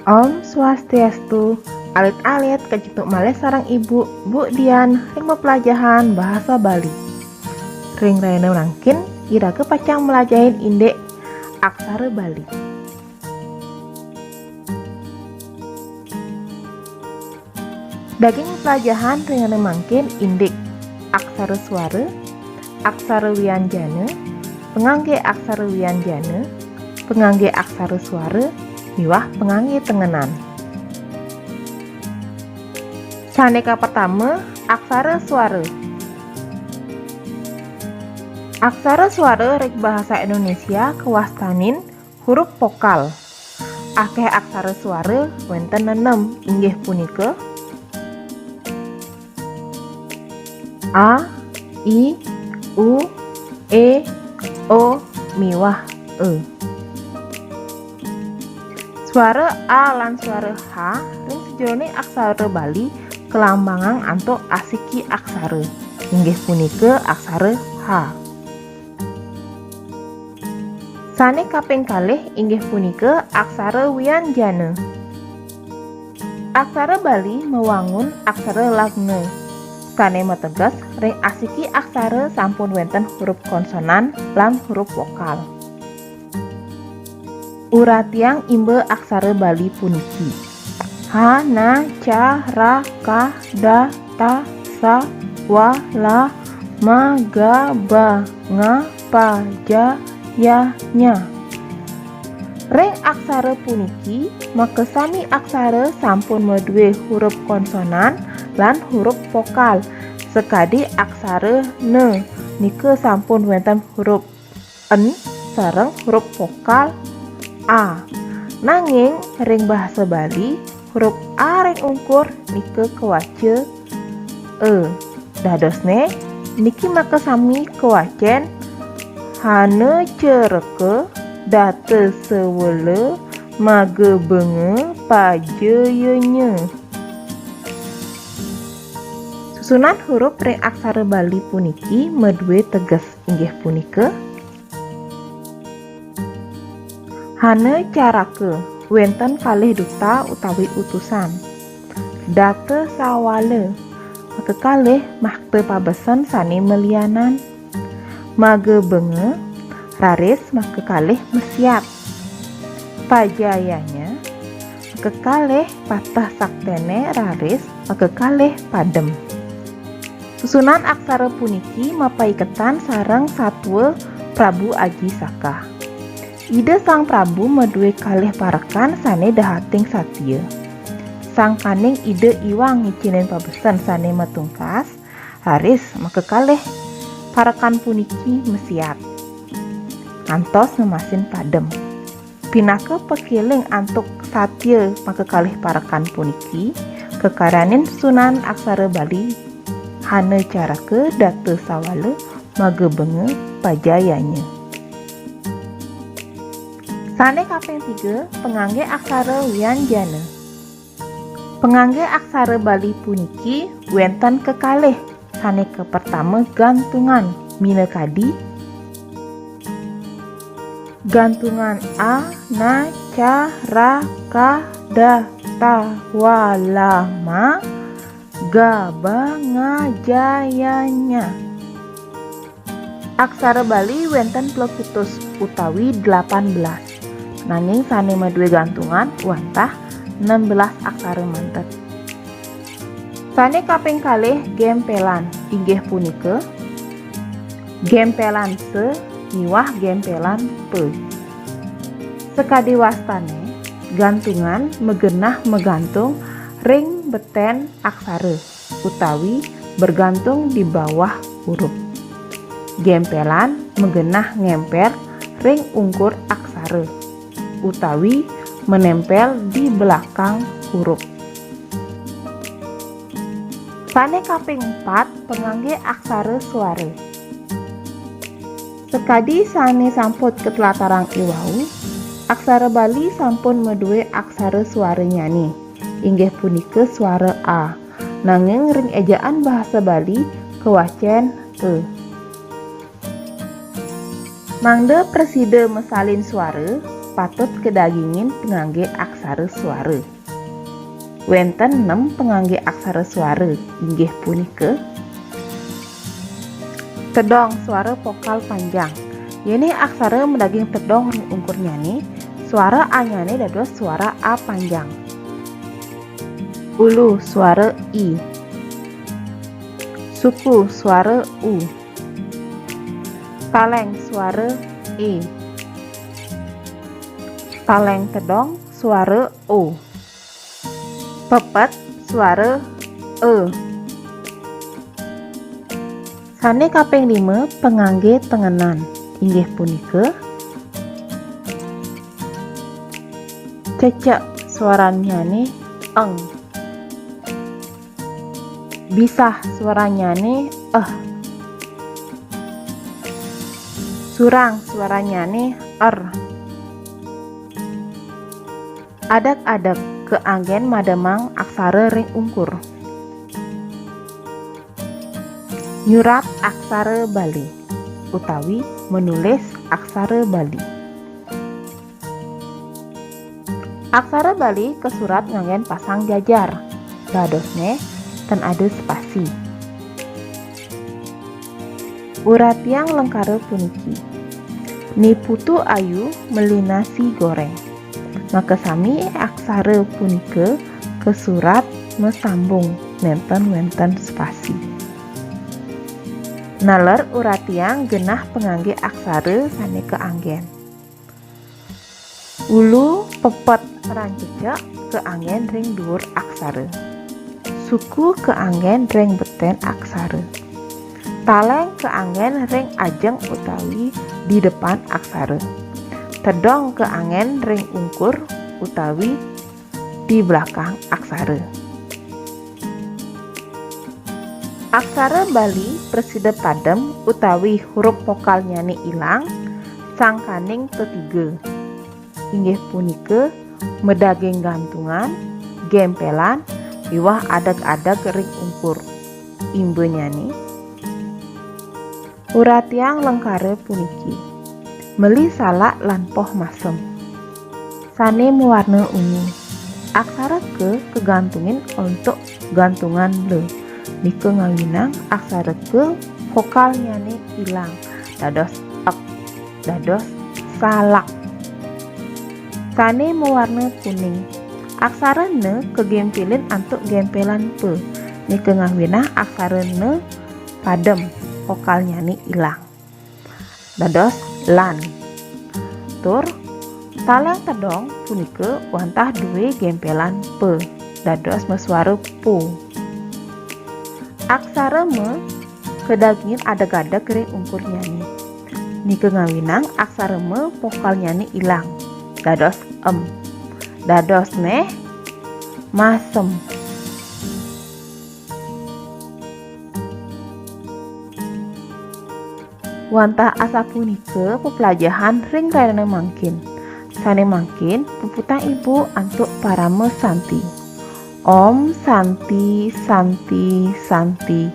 Om Swastiastu, alit-alit kejituk malih sarang ibu, Bu Dian, ring mempelajahan bahasa Bali. Ring rene nangkin, ira ke pacang melajahin indek aksara Bali. Daging pelajahan ring rene mangkin indek aksara suara, aksara wianjana, pengangge aksara wianjana, pengangge aksara suara, miwah pengangge tengenan. Caneka pertama, aksara suara. Aksara suara rek bahasa Indonesia kewastanin huruf vokal. Akeh aksara suara wenten 6 inggih punika A, I, U, E, O, miwah E. Suara A lan suara H ring sejroning aksara Bali kelambangan antuk asiki aksara inggih punika aksara H. Sane kaping kalih inggih punika aksara wianjana. Aksara Bali mewangun aksara lagna. Sane mateges ring asiki aksara sampun wenten huruf konsonan lan huruf vokal. Uratiang imbe aksara Bali puniki ha, na, ca, ra, ka, da, ta, sa, wa, la, ma, ga, ba, nga, pa, ja, ya, nya. Ring aksara puniki maka sami aksara sampun medue huruf konsonan lan huruf vokal. Sekadi aksara ne nike sampun wenten huruf en sareng huruf vokal A. Nanging ring bahasa Bali huruf A ring ungkur nike kewace E. Dadosne niki maka sami kewacen hane cereke date sewele mage benge pajeyenye. Susunan huruf ring aksara Bali puniki medue teges inggih punika hane carake wenten kalih duta utawi utusan. Date sawale maka kalih makte pabesen sane melianan. Mage benge raris maka kalih mesiat. Pajayanya maka kalih patah saktene raris maka kalih padem. Susunan aksara puniki mapaiketan sareng satwa Prabu Aji Saka. Ide Sang Prabu medue kalih parekan sane dahating satya. Sang kaning ide iwang ngicinin pabesen sane matungkas haris maka kalih parekan puniki mesiat. Antos ngemasin padem. Pinake pekiling antuk satya maka kalih parekan puniki kekaranin sunan aksara Bali hane carake date sawale mage benge pajayanya. Sane kaping 3 pengangge aksara wianjana. Pengangge aksara Bali puniki wenten kekalih. Sane ke pertama gantungan minekadi gantungan a, na, ca, ra, ka, da, ta, wa, la, ma, ga, ba, nga, ja, ya, nya. Aksara Bali wenten plekutus utawi 18. Nanging sane medue gantungan wantah 16 aksara mantet. Sane kaping kalih gempelan inggih punika gempelan se miwah gempelan pe. Sekadi wastane gantungan megenah megantung ring beten aksara utawi bergantung di bawah huruf. Gempelan megenah ngemper ring ungkur aksara utawi menempel di belakang huruf. Sane kaping 4 pengangge aksara suara. Sekadi sane samput ketelatarang iwau, aksara Bali sampun medue aksara suara nyani inggih punika suara A. Nanging ring ejaan bahasa Bali kewacen E. Mangde preside mesalin suara patut kedagingin pengangge aksara suara. Wenten 6 pengangge aksara suara, inggih punika tedong suara vokal panjang. Yeni aksara mendaging tedong ring ungkur nyani, suara A nyani dados suara A panjang. Ulu suara I. Suku suara U. Taleng suara E. Taleng tedong suara O. Pepet suara E. Sane kaping 5 pengangge tengenan, inggih punika cecek suaranya nih eng. Bisah suaranya nih Surang suaranya nih Adak-adak keanggen mademang aksara ring ungkur. Nyurat aksara Bali utawi menulis aksara Bali. Aksara Bali kesurat nganggen pasang jajar, dadosne ten ada spasi. Uratiang lengkare puniki. Ni putu ayu melinasi goreng. Maka sami aksara punika kesurat mesambung nenten spasi. Naler uratiang genah pengangge aksara sane keanggen. Ulu pepet rancecek keanggen ring dhuwur aksara. Suku keanggen ring beten aksara. Taleng keanggen ring ajeng utawi di depan aksara. Tedong keanggen ring ungkur utawi di belakang aksara. Aksara Bali presida padem utawi huruf vokalnya ni ilang sangkaning ketiga. Inggih punika medaging gantungan, gempelan, iwah adag-adag ring ungkur. Imbenya ni uratiang lengkare puniki. Meli salak lan poh masem. Sane mewarna ungu. Aksara ke kegantungin untuk gantungan le. Nika ngawinang aksara ke vokalnya nih ilang, dados ek, dados salak. Sane mewarna kuning. Aksara ne kegempilin antuk gempelan pe. Nika ngawinang aksara ne padem, vokalnya nih ilang, dados lan. Tur taleng tedong punika wantah duwe gempelan pe, dados meswara pu. Aksara me kedagingin adag-adag ring ungkur nyani. Nika ngawinang aksara me vokal nyani ilang, dados em, dados neh masem. Wantah asa punika pepelajahan ring rene mangkin. Sane mangkin puputang ibu antuk parame santi. Om Santi Santi Santi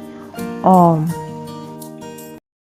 Om.